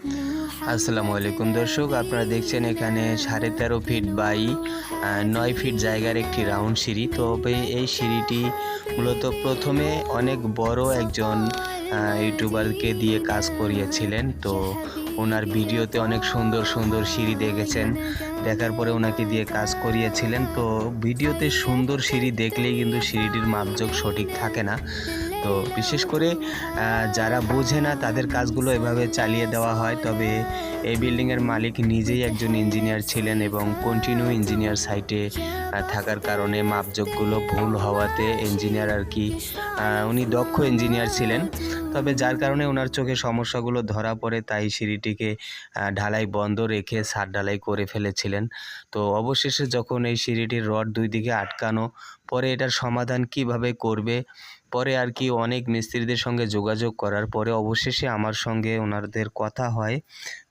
আসসালামু আলাইকুম দর্শক, আপনারা দেখছেন এখানে 13.5 ফিট বাই 9 ফিট জায়গার একটি রাউন্ড সিঁড়ি। তবে এই সিঁড়িটি মূলত প্রথমে অনেক বড় একজন ইউটিউবারকে দিয়ে কাজ করিয়েছিলেন। তো ওনার ভিডিওতে অনেক সুন্দর সুন্দর সিঁড়ি দেখেছেন, দেখার পরে ওনাকে দিয়ে কাজ করিয়েছিলেন। তো ভিডিওতে সুন্দর সিঁড়ি দেখলেই কিন্তু সিঁড়িটির মাপজোক সঠিক থাকে না। তো বিশেষ করে যারা বোঝে না তাদের কাজগুলো এভাবে চালিয়ে দেওয়া হয়। তবে এই বিল্ডিংয়ের মালিক নিজেই একজন ইঞ্জিনিয়ার ছিলেন এবং কন্টিনিউ ইঞ্জিনিয়ার সাইটে থাকার কারণে মাপজোকগুলো ভুল হওয়াতে ইঞ্জিনিয়ার আর কি উনি দক্ষ ইঞ্জিনিয়ার ছিলেন। তবে যার কারণে ওনার চোখে সমস্যাগুলো ধরা পড়ে, তাই সিঁড়িটিকে ঢালাই বন্ধ রেখে ছাদ ঢালাই করে ফেলেছিলেন। তো অবশেষে যখন এই সিঁড়িটির রড দুই দিকে আটকানো, পরে এটার সমাধান কিভাবে করবে, পরে আর কি অনেক মিস্ত্রিদের সঙ্গে যোগাযোগ করার পরে অবশেষে আমার সঙ্গে ওনাদের কথা হয়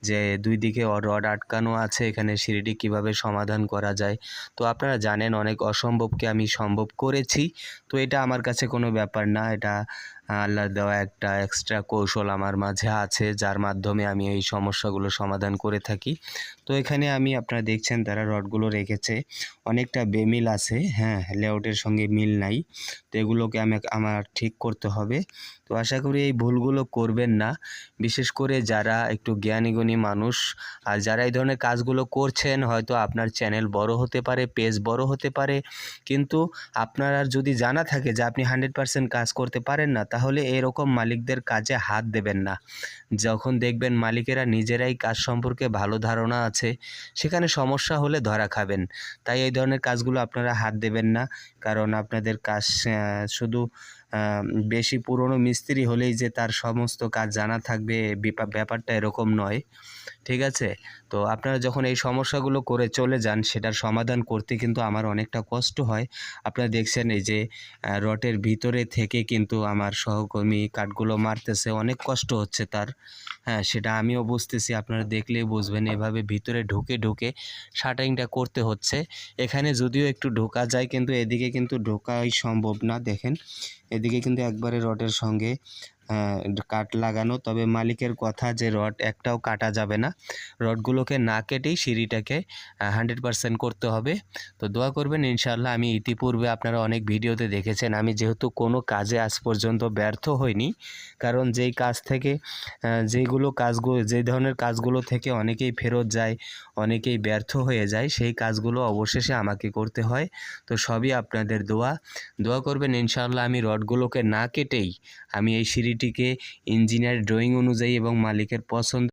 যে দুই দিকে রড আটকানো আছে, এখানে সিঁড়িটি কিভাবে সমাধান করা যায়। তো আপনারা জানেন অনেক অসম্ভবকে আমি সম্ভব করেছি। তো এটা আমার কাছে কোনো ব্যাপার না, এটা আল্লাহর দেওয়া একটা এক্সট্রা কৌশল আমার মাঝে আছে, যার মাধ্যমে আমি এই সমস্যাগুলো সমাধান করে থাকি। তো এখানে আমি আপনারা দেখছেন তারা রডগুলো রেখেছে, অনেকটা বেমিল আছে, হ্যাঁ, লেআউটের সঙ্গে মিল নাই। তো এগুলোকে আমার ঠিক করতে হবে। তো আশা করি এই ভুলগুলো করবেন না, বিশেষ করে যারা একটু জ্ঞানীগুণী মানুষ। আর যারা এই ধরনের কাজগুলো করছেন, হয়তো আপনার চ্যানেল বড় হতে পারে, পেজ বড় হতে পারে, কিন্তু আপনার আর যদি জানা থাকে যে আপনি 100% কাজ করতে পারেন না, তাহলে এরকম মালিকদের কাজে হাত দেবেন না। যখন দেখবেন মালিকেরা নিজেরাই কাজ সম্পর্কে ভালো ধারণা আছে, সেখানে সমস্যা হলে ধরা খাবেন। তাই এই ধরনের কাজগুলো আপনারা হাত দেবেন না, কারণ আপনাদের কাজ শুধু বেশি পুরনো মিস্ত্রি হলেই যে তার সমস্ত কাজ জানা থাকবে, ব্যাপারটা এরকম নয়, ঠিক আছে? তো আপনারা যখন এই সমস্যাগুলো করে চলে যান, সেটার সমাধান করতে কিন্তু আমার অনেকটা কষ্ট হয়। আপনারা দেখছেন এই যে রডের ভিতরে থেকে কিন্তু আমার সহকর্মী কাঠগুলো মারতেছে, অনেক কষ্ট হচ্ছে তার, হ্যাঁ, সেটা আমিও বুঝতেছি, আপনারা দেখলেই বুঝবেন। এভাবে ভিতরে ঢুকে ঢুকে শাটারিংটা করতে হচ্ছে। এখানে যদিও একটু ঢোকা যায়, কিন্তু এদিকে কিন্তু ঢোকাই সম্ভব না। দেখেন এদিকে কিন্তু একবারে রডের সঙ্গে কাট লাগানো। তবে মালিকের কথা যে রড একটাও কাটা যাবে না, রডগুলোকে না কেটেই সিঁড়িটাকে 100% করতে হবে। তো দোয়া করবেন ইনশাআল্লাহ। আমি ইতিপূর্বে আপনারা অনেক ভিডিওতে দেখেছেন, আমি যেহেতু কোনো কাজে আজ পর্যন্ত ব্যর্থ হইনি, কারণ যেই কাজ থেকে যে ধরনের কাজগুলো থেকে অনেকেই ফেরত যায়, অনেকেই ব্যর্থ হয়ে যায়, সেই কাজগুলো অবশেষে আমাকে করতে হয়। তো সবই আপনাদের দোয়া করবেন ইনশাআল্লাহ। আমি রডগুলোকে না কেটেই আমি এই সিঁড়িটিকে ইঞ্জিনিয়ার ড্রয়িং অনুযায়ী এবং মালিকের পছন্দ